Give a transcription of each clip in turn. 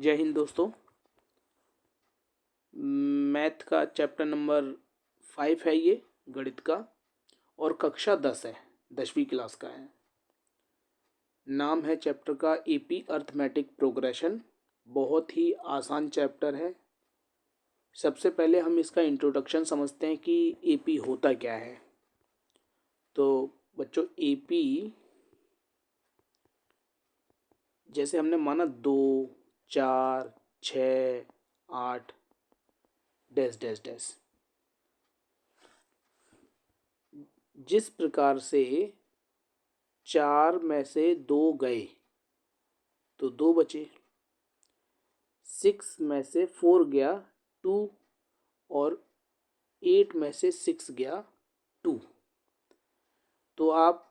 जय हिंद दोस्तों। मैथ का चैप्टर नंबर 5 है ये, गणित का, और कक्षा 10 है, 10वीं क्लास का है। नाम है चैप्टर का एपी अर्थमेटिक प्रोग्रेशन। बहुत ही आसान चैप्टर है। सबसे पहले हम इसका इंट्रोडक्शन समझते हैं कि एपी होता क्या है। तो बच्चों, एपी जैसे हमने माना 2, 4, 6, 8 डैश डैश डैश, जिस प्रकार से 4 में से 2 गए तो 2 बचे, 6 में से 4 गया 2, और 8 में से 6 गया 2। तो आप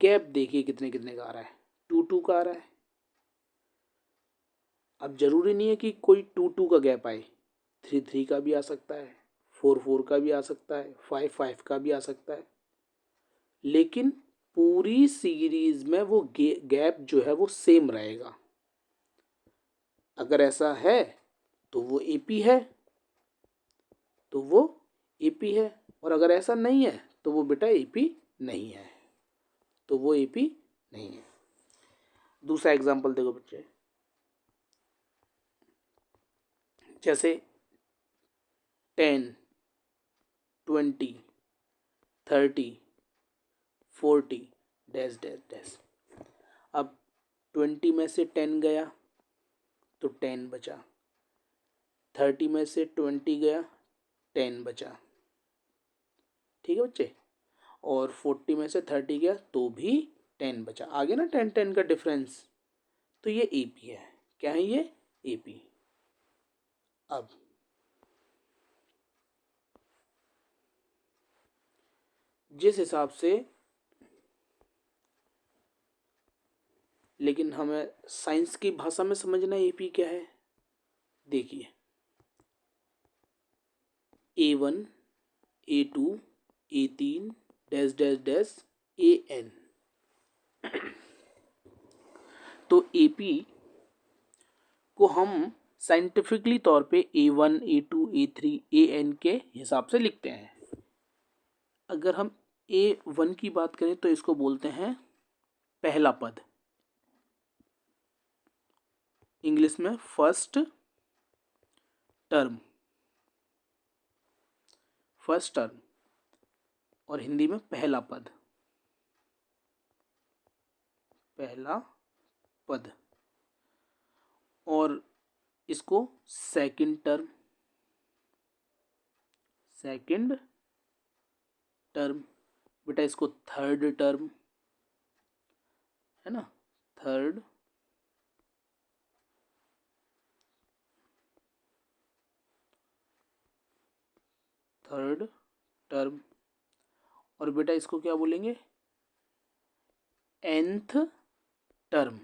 गैप देखिए कितने कितने का आ रहा है, 2 2 का आ रहा है। अब जरूरी नहीं है कि कोई 2 2 का गैप आए, 3 3 का भी आ सकता है, 4 4 का भी आ सकता है, 5 5 का भी आ सकता है, लेकिन पूरी सीरीज में वो गैप जो है वो सेम रहेगा। अगर ऐसा है तो वो एपी है, और अगर ऐसा नहीं है तो वो बेटा एपी नहीं है, तो वो एपी नहीं है। दूसरा एग्जांपल देखो बच्चे, जैसे 10, 20, 30, 40 डैश डैश डैश। अब 20 में से 10 गया तो 10 बचा, 30 में से 20 गया 10 बचा, ठीक है बच्चे, और 40 में से 30 गया तो भी 10 बचा। आगे ना 10 10 का डिफरेंस, तो ये एपी है। क्या है ये? एपी। अब जिस हिसाब से, लेकिन हमें साइंस की भाषा में समझना एपी क्या है। देखिए, A1, A2, A3 dash dash dash AN। तो एपी को हम साइंटिफिकली तौर पे A1, A2, A3, AN के हिसाब से लिखते हैं। अगर हम A1 की बात करें तो इसको बोलते हैं पहला पद, इंग्लिश में फर्स्ट टर्म, फर्स्ट टर्म, और हिंदी में पहला पद, पहला पद। और इसको सेकंड टर्म, सेकंड टर्म, बेटा इसको थर्ड टर्म, है ना, थर्ड, थर्ड टर्म, और बेटा इसको क्या बोलेंगे? nth term.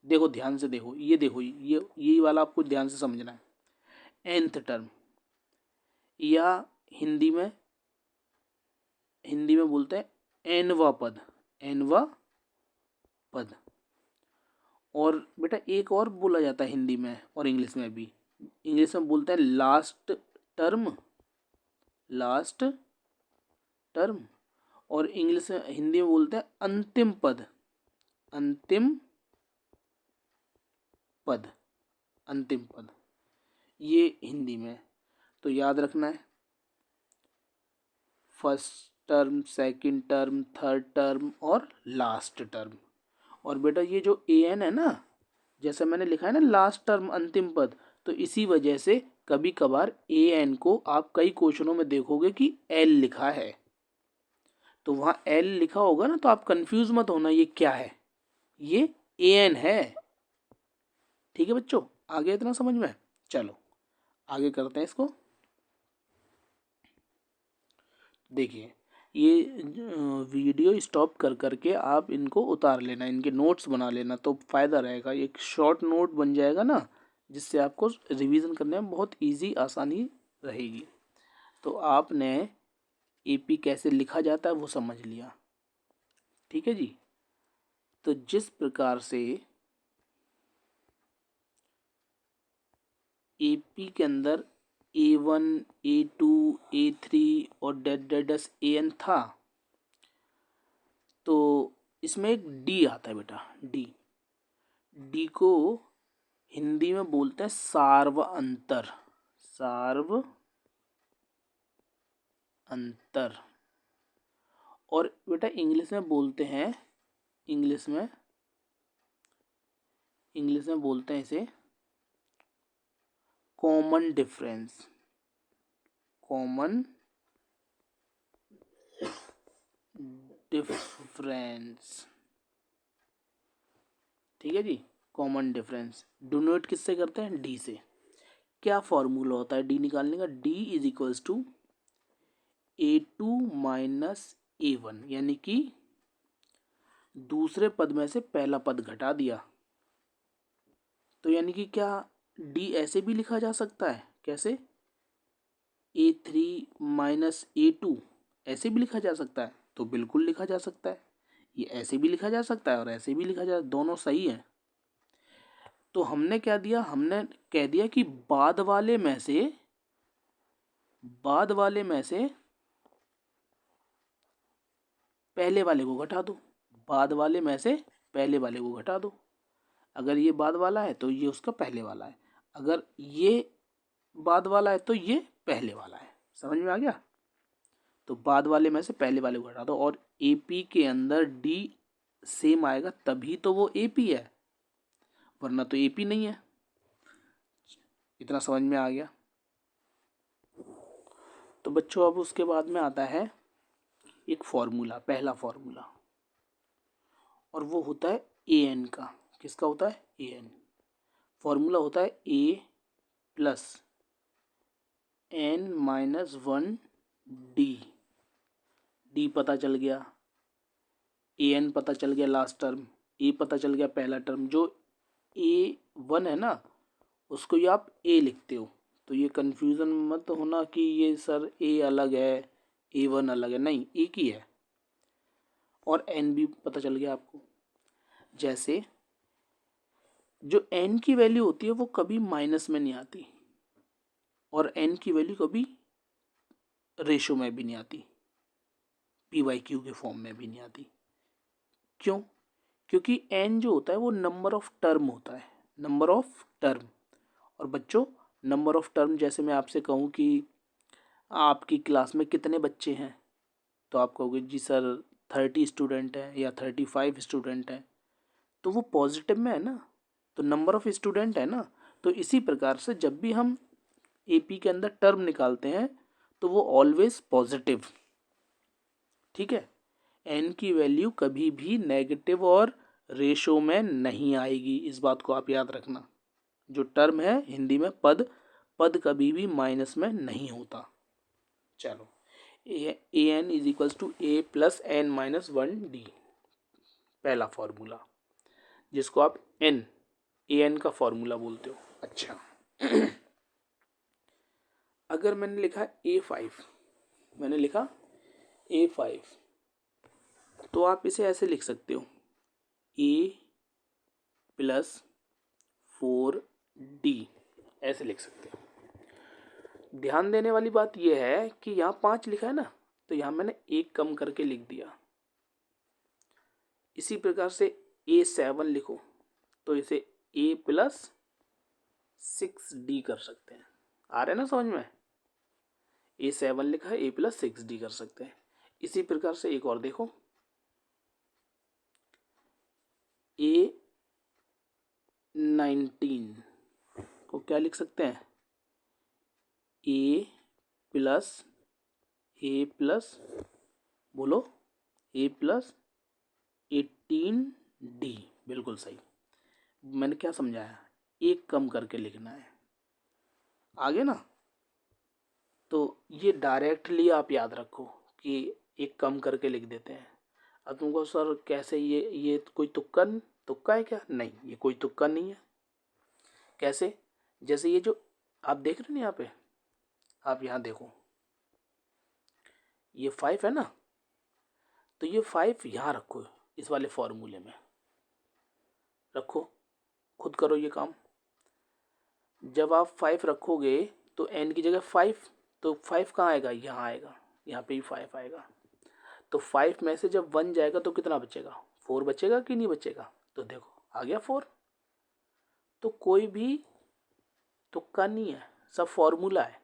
देखो ध्यान से देखो, ये देखो, ये वाला आपको ध्यान से समझना है। nth टर्म, या हिंदी में, बोलते हैं nवा पद, nवा पद। और बेटा एक और बोला जाता है हिंदी में और इंग्लिश में भी। इंग्लिश में बोलते हैं लास्ट टर्म, लास्ट टर्म, और इंग्लिश में, हिंदी में बोलते हैं अंतिम पद, अंतिम पद, अंतिम पद। ये हिंदी में, तो याद रखना है, first term, second term, third term और लास्ट टर्म। और बेटा ये जो AN है ना, जैसे मैंने लिखा है ना लास्ट टर्म अंतिम पद, तो इसी वजह से कभी कभार AN को आप कई क्वेश्चनों में देखोगे कि L लिखा है। तो वहाँ L लिखा होगा ना, तो आप कंफ्यूज मत होना ये क्या है, ये AN है। ठीक है बच्चों, आगे इतना समझ में? चलो आगे करते हैं इसको। देखिए, ये वीडियो स्टॉप कर करके आप इनको उतार लेना, इनके नोट्स बना लेना, तो फ़ायदा रहेगा। एक शॉर्ट नोट बन जाएगा ना, जिससे आपको रिवीजन करने में बहुत इजी, आसानी रहेगी। तो आपने एपी कैसे लिखा जाता है वो समझ लिया, ठीक है जी। तो जिस प्रकार से एपी के अंदर A1, A2, A3 और डैश AN था, तो इसमें एक डी आता है बेटा, डी। डी को हिंदी में बोलते हैं सार्व अंतर, सार्व अंतर। और बेटा इंग्लिश में बोलते हैं, इंग्लिश में बोलते हैं इसे कॉमन डिफरेंस, कॉमन डिफरेंस। ठीक है जी, कॉमन डिफरेंस डिनोट किससे करते हैं, डी से। क्या फॉर्मूला होता है डी निकालने का, D is equals to A2 minus A1, यानी कि दूसरे पद में से पहला पद घटा दिया। तो यानी कि क्या डी ऐसे भी लिखा जा सकता है, कैसे, A3 माइनस A2 ऐसे भी लिखा जा सकता है, तो बिल्कुल लिखा जा सकता है। ये ऐसे भी लिखा जा सकता है और ऐसे भी लिखा जा, दोनों सही है। तो हमने क्या दिया, हमने कह दिया कि बाद वाले में से पहले वाले को घटा दो, बाद वाले में से पहले वाले को घटा दो। अगर ये बाद वाला है तो ये उसका पहले वाला है, अगर ये बाद वाला है तो ये पहले वाला है। समझ में आ गया। तो बाद वाले में से पहले वाले को घटा दो, और एपी के अंदर डी सेम आएगा तभी तो वो एपी है, वरना तो एपी नहीं है। इतना समझ में आ गया। तो बच्चों अब उसके बाद में आता है एक फॉर्मूला, पहला फॉर्मूला, और वो होता है ए एन का। किसका होता है, ए एन। फॉर्मूला होता है a plus n minus 1 D. D पता चल गया, ए एन पता चल गया लास्ट टर्म, ए पता चल गया पहला टर्म। जो A1 है ना, उसको ये आप ए लिखते हो, तो ये कन्फ्यूज़न मत होना कि ये सर ए अलग है A1 अलग है, नहीं, एक ही है। और एन भी पता चल गया आपको। जैसे जो एन की वैल्यू होती है वो कभी माइनस में नहीं आती, और एन की वैल्यू कभी रेशो में भी नहीं आती, PYQ के फॉर्म में भी नहीं आती। क्यों? क्योंकि एन जो होता है वो नंबर ऑफ टर्म होता है, नंबर ऑफ टर्म। और बच्चों नंबर ऑफ टर्म, जैसे मैं आपसे कहूँ कि आपकी क्लास में कितने बच्चे हैं, तो आप कहोगे जी सर 30 स्टूडेंट हैं या 35 स्टूडेंट हैं, तो वो पॉजिटिव में है ना, तो नंबर ऑफ स्टूडेंट है ना। तो इसी प्रकार से जब भी हम एपी के अंदर टर्म निकालते हैं तो वो ऑलवेज पॉजिटिव। ठीक है, एन की वैल्यू कभी भी नेगेटिव और रेशो में नहीं आएगी, इस बात को आप याद रखना। जो टर्म है हिंदी में पद, पद कभी भी माइनस में नहीं होता। चलो, a n is equals to A plus n minus 1 d, पहला फॉर्मूला, जिसको आप एन, ए एन का फॉर्मूला बोलते हो। अच्छा अगर मैंने लिखा A5, मैंने लिखा A5, तो आप इसे ऐसे लिख सकते हो A प्लस 4D, ऐसे लिख सकते हो। ध्यान देने वाली बात यह है कि यहाँ 5 लिखा है ना, तो यहाँ मैंने एक कम करके लिख दिया। इसी प्रकार से A7 लिखो तो इसे A प्लस 6D कर सकते हैं। आ रहे ना समझ में? A7 लिखा है, A प्लस 6D कर सकते हैं। इसी प्रकार से एक और देखो, A19 को क्या लिख सकते हैं, A प्लस बोलो A प्लस 18D, बिल्कुल सही। मैंने क्या समझाया, एक कम करके लिखना है, आगे ना। तो ये डायरेक्टली आप याद रखो कि एक कम करके लिख देते हैं। अब तुमको सर कैसे, ये कोई तुक्का है क्या? नहीं, ये कोई तुक्का नहीं है। कैसे? जैसे ये जो आप देख रहे हो ना यहाँ पे, आप यहाँ देखो, ये 5 है ना, तो ये 5 यहाँ रखो, इस वाले फॉर्मूले में रखो, खुद करो ये काम। जब आप 5 रखोगे तो n की जगह 5, तो 5 कहाँ आएगा, यहाँ आएगा, यहाँ पे भी 5 आएगा। तो 5 में से जब 1 जाएगा तो कितना बचेगा, 4 बचेगा कि नहीं बचेगा, तो देखो आ गया 4। तो कोई भी तुक्का नहीं है, सब फॉर्मूला है।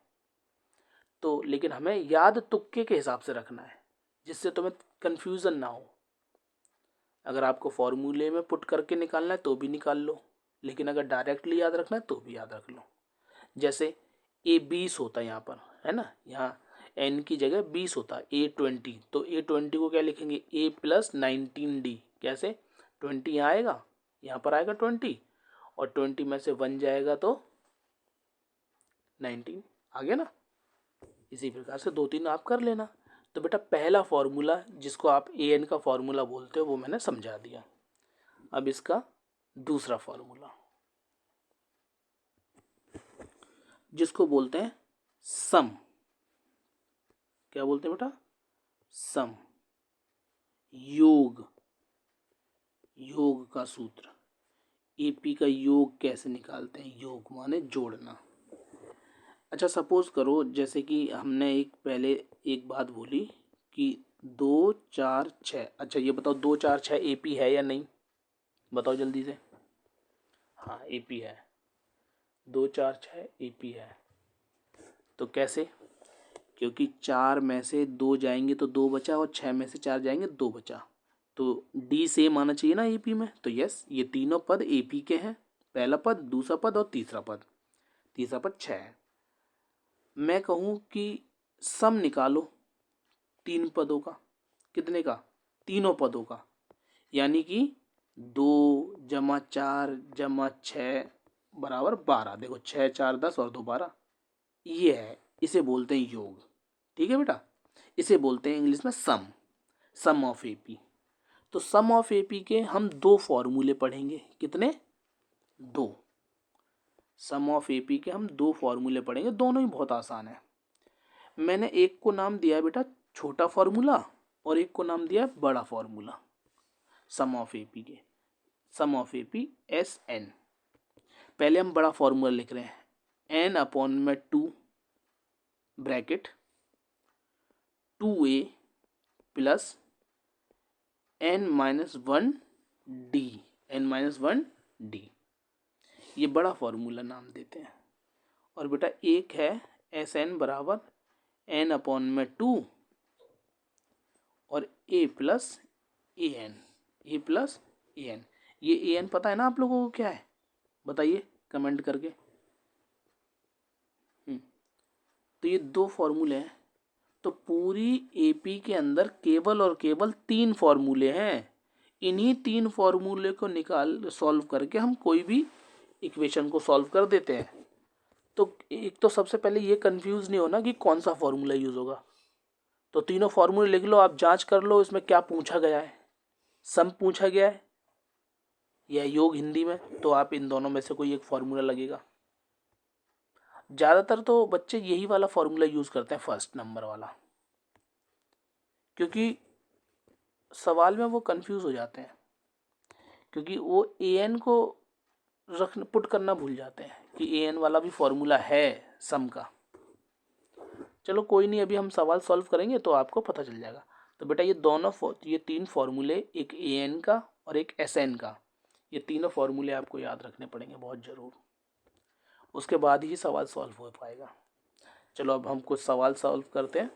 तो लेकिन हमें याद तुक्के के हिसाब से रखना है, जिससे तुम्हें कंफ्यूजन ना हो। अगर आपको फॉर्मूले में पुट करके निकालना है तो भी निकाल लो, लेकिन अगर डायरेक्टली याद रखना है तो भी याद रख लो। जैसे ए 20 होता है यहाँ पर, है ना, यहाँ एन की जगह 20 होता है, ए 20, तो ए 20 को क्या लिखेंगे, ए प्लस 19d। कैसे, 20 यहाँ आएगा, यहाँ पर आएगा 20, और 20 में से 1 जाएगा तो 19 आ गया ना। इसी प्रकार से 2-3 आप कर लेना। तो बेटा पहला फॉर्मूला जिसको आप ए एन का फॉर्मूला बोलते हो वो मैंने समझा दिया। अब इसका दूसरा फॉर्मूला जिसको बोलते हैं सम। क्या बोलते हैं बेटा, सम, योग, योग का सूत्र। एपी का योग कैसे निकालते हैं, योग माने जोड़ना। अच्छा सपोज करो जैसे कि हमने पहले एक बात बोली कि 2 4 6। अच्छा ये बताओ 2 4 6 एपी है या नहीं, बताओ जल्दी से। हाँ एपी है, 2 4 6 एपी है। तो कैसे, क्योंकि 4 में से 2 जाएंगे तो 2 बचा, और 6 में से 4 जाएंगे 2 बचा, तो डी सेम आना चाहिए ना एपी में। तो यस, ये तीनों पद एपी के हैं, पहला पद, दूसरा पद और तीसरा पद। तीसरा पद 6 है। मैं कहूँ कि सम निकालो 3 पदों का, कितने का, तीनों पदों का, यानी कि 2 जमा 4 जमा 6 बराबर 12। देखो 6 4 10 और 2 12, ये है, इसे बोलते हैं योग। ठीक है बेटा, इसे बोलते हैं इंग्लिश में सम, सम ऑफ एपी। तो सम ऑफ एपी के हम 2 फॉर्मूले पढ़ेंगे, कितने, 2। सम ऑफ एपी के हम 2 फॉर्मूले पढ़ेंगे, दोनों ही बहुत आसान है। मैंने एक को नाम दिया है बेटा छोटा फॉर्मूला, और एक को नाम दिया है बड़ा फॉर्मूला। सम ऑफ एपी के, सम ऑफ एपी एस एन। पहले हम बड़ा फॉर्मूला लिख रहे हैं, एन अपॉन में 2 bracket 2a plus n minus 1 D, N minus 1 D, ये बड़ा फॉर्मूला नाम देते हैं। और बेटा एक है एस एन बराबर एन अपॉन में 2 और ए plus A N, A plus A N. ये ए एन पता है ना आप लोगों को क्या है, बताइए कमेंट करके। तो ये 2 फॉर्मूले हैं। तो पूरी एपी के अंदर केवल और केवल 3 फॉर्मूले हैं। इन्हीं 3 फॉर्मूले को निकाल सॉल्व करके हम कोई भी इक्वेशन को सॉल्व कर देते हैं। तो एक तो सबसे पहले ये कंफ्यूज नहीं होना कि कौन सा फॉर्मूला यूज होगा। तो तीनों फॉर्मूले लिख लो, आप जांच कर लो इसमें क्या पूछा गया है, सम पूछा गया है या योग हिंदी में, तो आप इन दोनों में से कोई एक फॉर्मूला लगेगा। ज़्यादातर तो बच्चे यही वाला फॉर्मूला यूज करते हैं, फर्स्ट नंबर वाला, क्योंकि सवाल में वो कंफ्यूज हो जाते हैं, क्योंकि वो ए एन को पुट करना भूल जाते हैं कि ए एन वाला भी फॉर्मूला है सम का। चलो कोई नहीं, अभी हम सवाल सॉल्व करेंगे तो आपको पता चल जाएगा। तो बेटा ये 3 फॉर्मूले, एक ए एन का और एक एस एन का, ये तीनों फॉर्मूले आपको याद रखने पड़ेंगे बहुत ज़रूर, उसके बाद ही सवाल सॉल्व हो पाएगा। चलो अब हम कुछ सवाल सॉल्व करते हैं।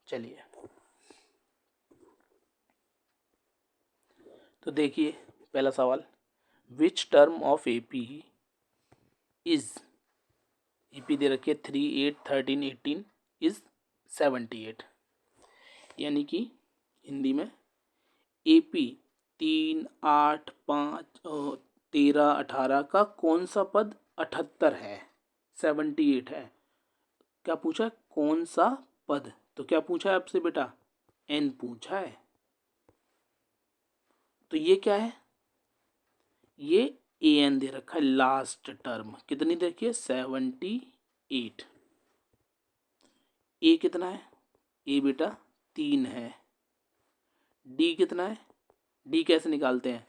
चलिए तो देखिए पहला सवाल, which term of AP is, AP दे रखिए 3 8 13 18 इज 78, यानी कि हिंदी में एपी 3 8 5 13 18 का कौन सा पद 78 है, 78 है। क्या पूछा है, कौन सा पद, तो क्या पूछा है आपसे बेटा, एन पूछा है। तो ये क्या है, ये ए एन दे रखा है, लास्ट टर्म कितनी देखिए 78। ए कितना है, ए बेटा 3 है। डी कितना है, डी कैसे निकालते हैं,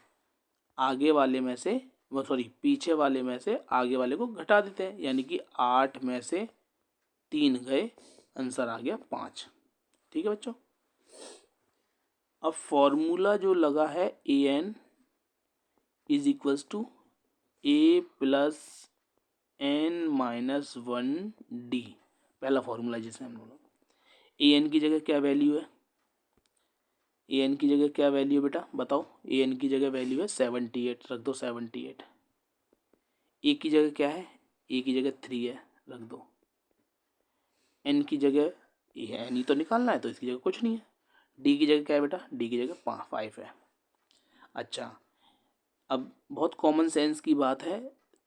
आगे वाले में से वो सॉरी पीछे वाले में से आगे वाले को घटा देते हैं, यानी कि 8 में से 3 गए, आंसर आ गया 5। ठीक है बच्चों। अब फॉर्मूला जो लगा है a n is equals to A plus n minus 1 d, पहला फॉर्मूला जिसमें हम लोग ए एन की जगह क्या वैल्यू है, ए एन की जगह क्या वैल्यू है बेटा बताओ। ए एन की जगह वैल्यू है 78, रख दो 78। ए की जगह क्या है, ए की जगह 3 है, रख दो। एन की जगह ये एन ही तो निकालना है, तो इसकी जगह कुछ नहीं है। डी की जगह क्या है बेटा, डी की जगह 5 है। अच्छा, अब बहुत कॉमन सेंस की बात है,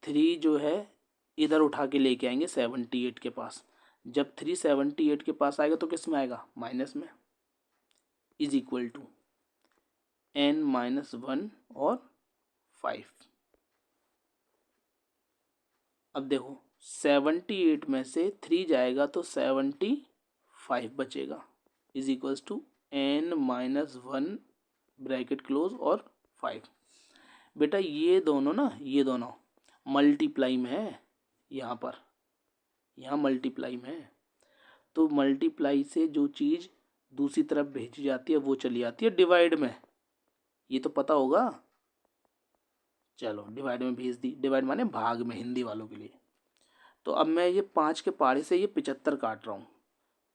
3 जो है इधर उठा के लेके आएंगे 78 के पास। जब 3 78 के पास आएगा तो किस में आएगा, माइनस में। Is equal to n minus 1 और 5। अब देखो 78 में से 3 जाएगा तो 75 बचेगा, is equals to n minus 1 bracket close और 5। बेटा ये दोनों ना, ये दोनों मल्टीप्लाई में है, यहाँ पर, यहाँ मल्टीप्लाई में है। तो मल्टीप्लाई से जो चीज़ दूसरी तरफ भेजी जाती है वो चली जाती है डिवाइड में, ये तो पता होगा। चलो डिवाइड में भेज दी, डिवाइड माने भाग में, हिंदी वालों के लिए। तो अब मैं ये 5 के पारे से ये 75 काट रहा हूँ।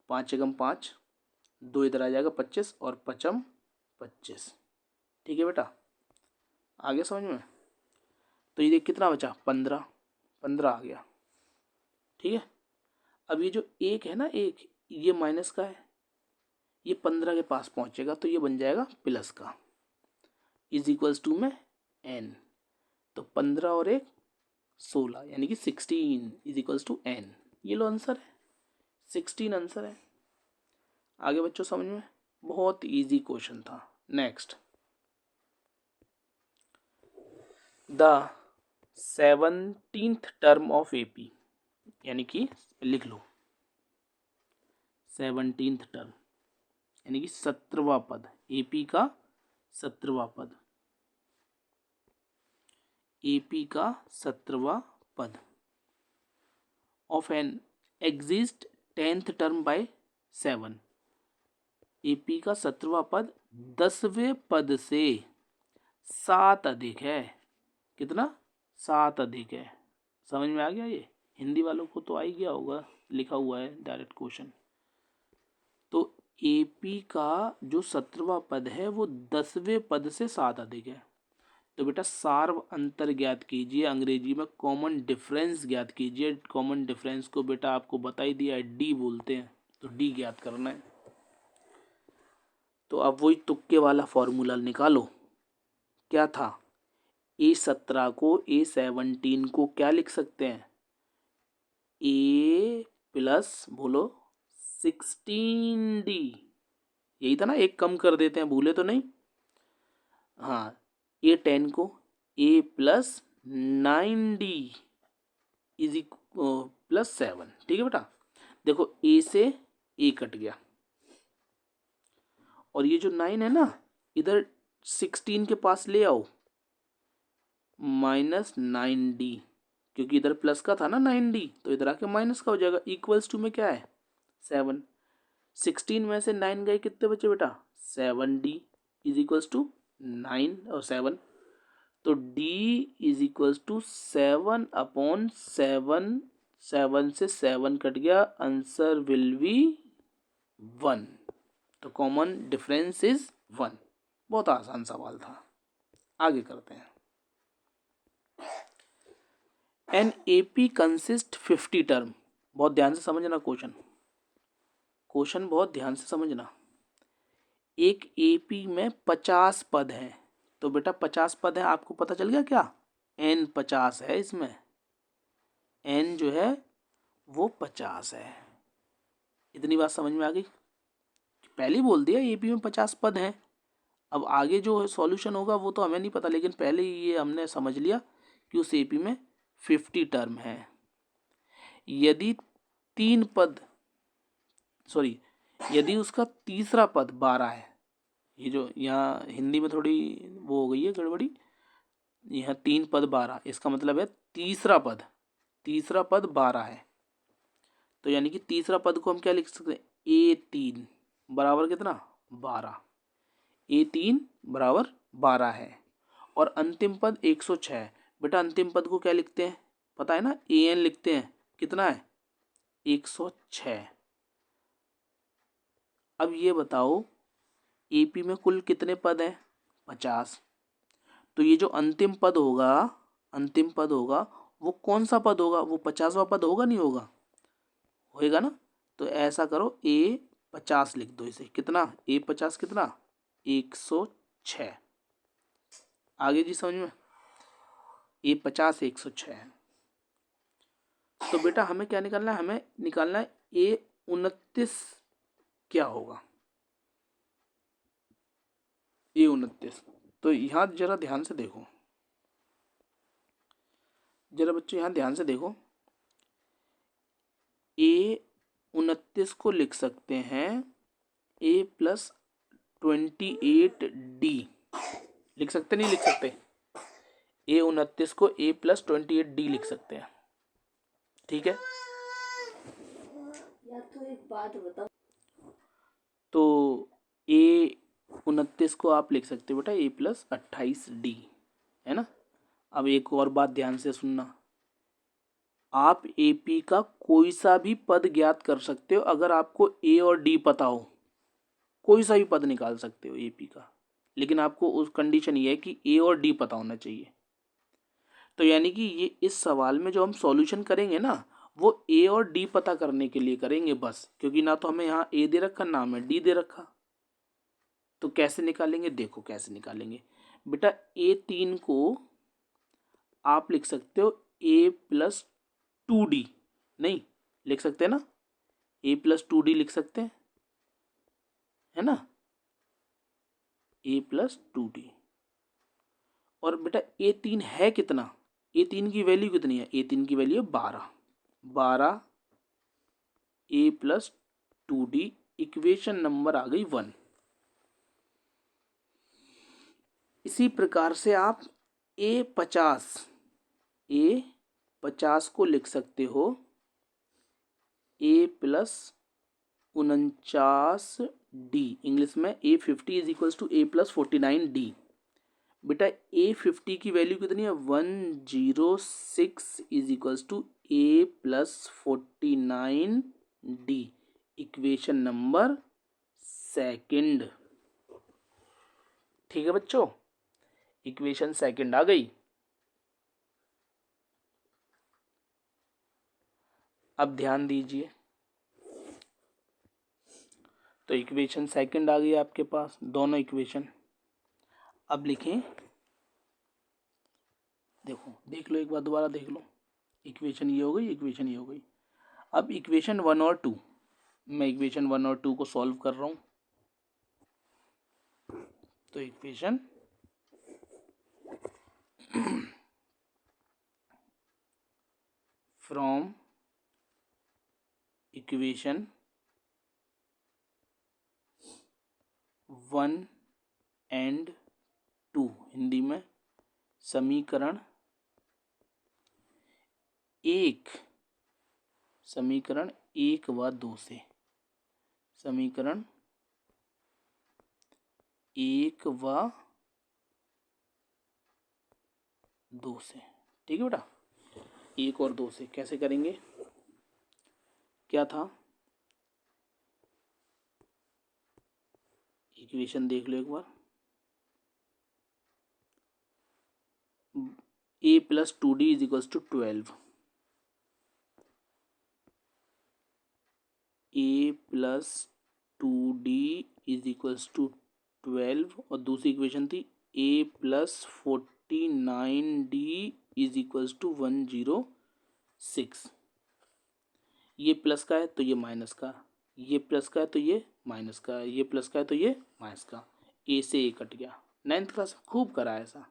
5 एकम 5, 2 इधर आ जाएगा 25 और 5m 25। ठीक है बेटा, आ गया समझ में। तो ये देख कितना बचा, 15 आ गया। ठीक है। अब ये जो एक है ना, एक ये माइनस का है, ये 15 के पास पहुंचेगा तो ये बन जाएगा प्लस का, इज इक्वल्स टू में n। तो 15 और 1 16, यानी कि 16 इज इक्वल्स टू n। ये लो आंसर है, 16 आंसर है। आगे बच्चों समझ में, बहुत इजी क्वेश्चन था। Next, the 17th term of AP, यानी कि लिख लो 17th टर्म, यानी कि 17वां पद, एपी का 17वां पद, एपी का 17वां पद of N exist 10th term by 7। AP का 17वां पद 10वें पद से 7 अधिक है। कितना, 7 अधिक है। समझ में आ गया ये, हिंदी वालों को तो आ ही गया होगा, लिखा हुआ है डायरेक्ट क्वेश्चन। तो एपी का जो 17वां पद है वो 10वें पद से 7 अधिक है। तो बेटा सार्व अंतर ज्ञात कीजिए, अंग्रेजी में कॉमन डिफरेंस ज्ञात कीजिए। कॉमन डिफरेंस को बेटा आपको बता ही दिया है, डी बोलते हैं, तो डी ज्ञात करना है। तो अब वही तुक्के वाला फॉर्मूला निकालो। क्या था, A17 को A17 को क्या लिख सकते हैं, A प्लस बोलो 16D। यही था ना, एक कम कर देते हैं, भूले तो नहीं। हाँ, A10 को A plus 9D is plus 7। ठीक है बेटा, देखो A से A कट गया, और ये जो 9 है ना, इधर 16 के पास ले आओ, माइनस 9D, क्योंकि इधर प्लस का था ना 9D, तो इधर आके माइनस का हो जाएगा। इक्वल्स टू में क्या है, 7। 16 में से 9 गए, कितने बचे बेटा, 7D इज इक्वल्स टू 9 और 7। तो D is equals to 7 upon 7, 7 से 7 कट गया, आंसर विल बी 1। तो कॉमन डिफरेंस इज 1। बहुत आसान सवाल था, आगे करते हैं। एन एपी कंसिस्ट 50 टर्म, बहुत ध्यान से समझना क्वेश्चन, क्वेश्चन बहुत ध्यान से समझना। एक एपी में 50 पद हैं, तो बेटा 50 पद है, आपको पता चल गया क्या, एन 50 है इसमें, एन जो है वो 50 है। इतनी बात समझ में आ गई, पहले ही बोल दिया एपी में 50 पद हैं। अब आगे जो सॉल्यूशन होगा वो तो हमें नहीं पता, लेकिन पहले ही ये हमने समझ लिया कि उस एपी में 50 टर्म है। यदि 3 पद, सॉरी, यदि उसका तीसरा पद 12 है, ये जो यहाँ हिंदी में थोड़ी वो हो गई है गड़बड़ी, यहाँ 3 पद 12, इसका मतलब है तीसरा पद 12 है। तो यानी कि तीसरा पद को हम क्या लिख सकते हैं, A3 बराबर कितना 12, A3 बराबर 12 है। और अंतिम पद 106, बेटा अंतिम पद को क्या लिखते हैं पता है ना, AN लिखते हैं, कितना है 106। अब ये बताओ AP में कुल कितने पद हैं 50। तो ये जो अंतिम पद होगा वो कौन सा पद होगा, वो 50वां पद होगा नहीं होगा, होएगा ना। तो ऐसा करो A50 लिख दो, इसे कितना A50 कितना 106। आगे जी समझ में, A50 106 है। तो बेटा हमें क्या निकालना है, हमें निकालना है A29 क्या होगा, A29। तो यहाँ जरा ध्यान से देखो, जरा बच्चों यहाँ ध्यान से देखो, A29 को लिख सकते हैं A+28D, लिख सकते नहीं लिख सकते, A29 को A+28D लिख सकते हैं, ठीक है। यार तो एक बात बताओ, तो A29 को आप लिख सकते हो बेटा A+28D, है ना। अब एक और बात ध्यान से सुनना, आप AP का कोई सा भी पद ज्ञात कर सकते हो, अगर आपको A और D पता हो कोई सा भी पद निकाल सकते हो AP का, लेकिन आपको उस कंडीशन ये है कि A और D पता होना चाहिए। तो यानी कि ये इस सवाल में जो हम सॉल्यूशन करेंगे ना, वो A और D पता करने के लिए करेंगे बस, क्योंकि ना तो हमें यहाँ A दे रखा ना हमें D दे रखा। तो कैसे निकालेंगे, देखो कैसे निकालेंगे बेटा। A3 को आप लिख सकते हो A+2D, नहीं लिख सकते ना, A+2D लिख सकते हैं, है ना, A+2D। और बेटा A3 है कितना, A3 की वैल्यू कितनी है, A3 की वैल्यू है 12 A+2D, इक्वेशन नंबर आ गई 1। इसी प्रकार से आप A50 को लिख सकते हो A+49D, इंग्लिश में A50 is equals to A+49D। बेटा A50 की वैल्यू कितनी है 106 is equals to A+49D, equation number second. ठीक है बच्चों, इक्वेशन सेकंड आ गई। अब ध्यान दीजिए, तो इक्वेशन सेकंड आ गई आपके पास, दोनों इक्वेशन। अब लिखें, देखो देख लो एक बार दोबारा देख लो, इक्वेशन ये हो गई, इक्वेशन ये हो गई। अब इक्वेशन 1 और 2, मैं इक्वेशन 1 और 2 को सॉल्व कर रहा हूँ। तो equation from equation 1 and 2, Hindi में समीकरण 1 व 2 से, समीकरण 1 व 2 से, ठीक है बेटा। 1 और 2 से कैसे करेंगे, क्या था, इक्वेशन देख लो एक बार, A+2D is equals to 12, A+2D is equals to 12, और दूसरी इक्वेशन थी A+49D इज इक्वल्स टू 106। ये प्लस का है तो ये माइनस का, ये प्लस का है तो ये माइनस का, ये प्लस का है तो ये माइनस का, ए से ए कट गया। 9th क्लास में खूब करा ऐसा।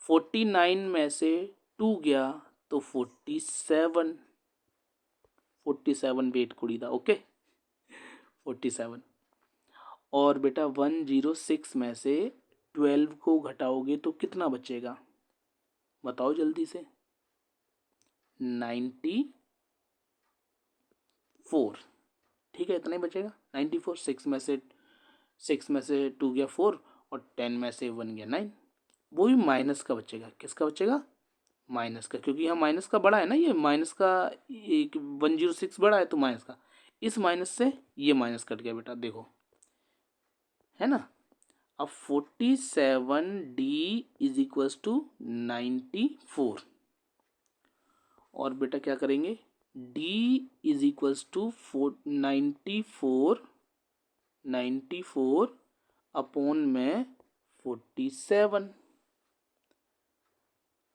49 में से 2 गया तो 47, 47 वेट कुड़ी था, ओके 47। और बेटा 106 में से 12 को घटाओगे तो कितना बचेगा, बताओ जल्दी से। 94, ठीक है, इतना ही बचेगा 94। सिक्स में से 2 गया 4 और 10 में से 1 गया 9। वो भी माइनस का बचेगा। किसका बचेगा? माइनस का, क्योंकि यहाँ माइनस का बड़ा है ना, ये माइनस का एक 106 बड़ा है तो माइनस का, इस माइनस से ये माइनस कट गया बेटा, देखो है ना। अब 47D इज इक्वल्स टू 94, और बेटा क्या करेंगे, D is equals to 94 upon में 47।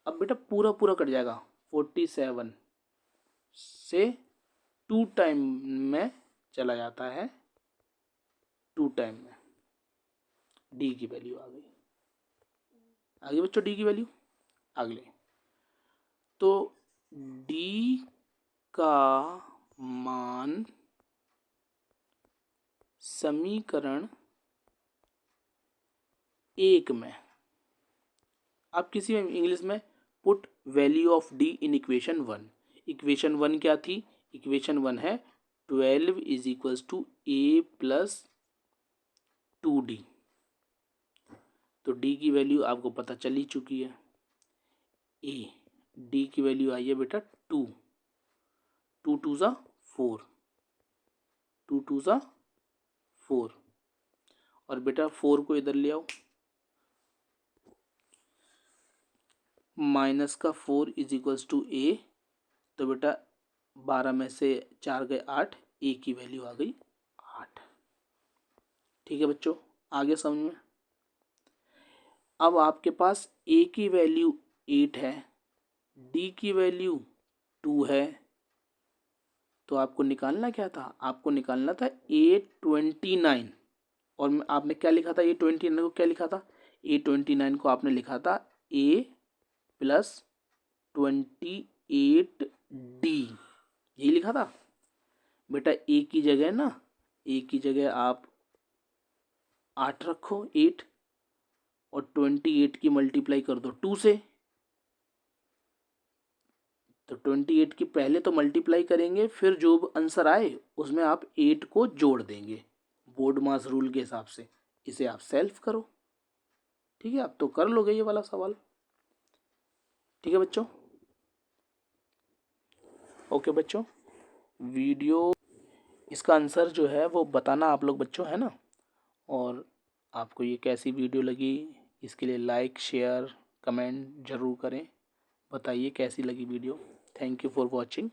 अब बेटा पूरा पूरा कट जाएगा, 47 से 2 टाइम में चला जाता है, 2 टाइम में डी की वैल्यू आ गई। आगे बच्चों डी की वैल्यू अगले, तो डी का मान समीकरण 1 में, आप किसी में इंग्लिश में put value of D in equation 1। Equation 1 क्या थी? इक्वेशन 1 है 12 is equals to A plus 2d। तो डी की वैल्यू आपको पता चल ही चुकी है, ए डी की वैल्यू आई है बेटा 2, 2 2 ज़ा 4, 2 2 ज़ा 4, और बेटा 4 को इधर ले आओ, माइनस का 4 इज इक्वल्स टू ए, तो बेटा 12 में से 4 गए 8, ए की वैल्यू आ गई 8। ठीक है बच्चों, आगे समझ में। अब आपके पास ए की वैल्यू 8 है, डी की वैल्यू 2 है, तो आपको निकालना क्या था? आपको निकालना था A29, और आपने क्या लिखा था? A29 को क्या लिखा था? A29 को आपने लिखा था A प्लस 28D, यही लिखा था बेटा। ए की जगह ना, ए की जगह आप 8 रखो, 8, और 28 की मल्टीप्लाई कर दो 2 से। तो 28 की पहले तो मल्टीप्लाई करेंगे, फिर जो आंसर आए उसमें आप 8 को जोड़ देंगे बोर्ड मास रूल के हिसाब से। इसे आप सेल्फ करो, ठीक है, आप तो कर लोगे ये वाला सवाल। ठीक है बच्चों, ओके बच्चों, वीडियो इसका आंसर जो है वो बताना आप लोग बच्चों, है ना। और आपको ये कैसी वीडियो लगी, इसके लिए लाइक शेयर कमेंट ज़रूर करें, बताइए कैसी लगी video. Thank you for watching.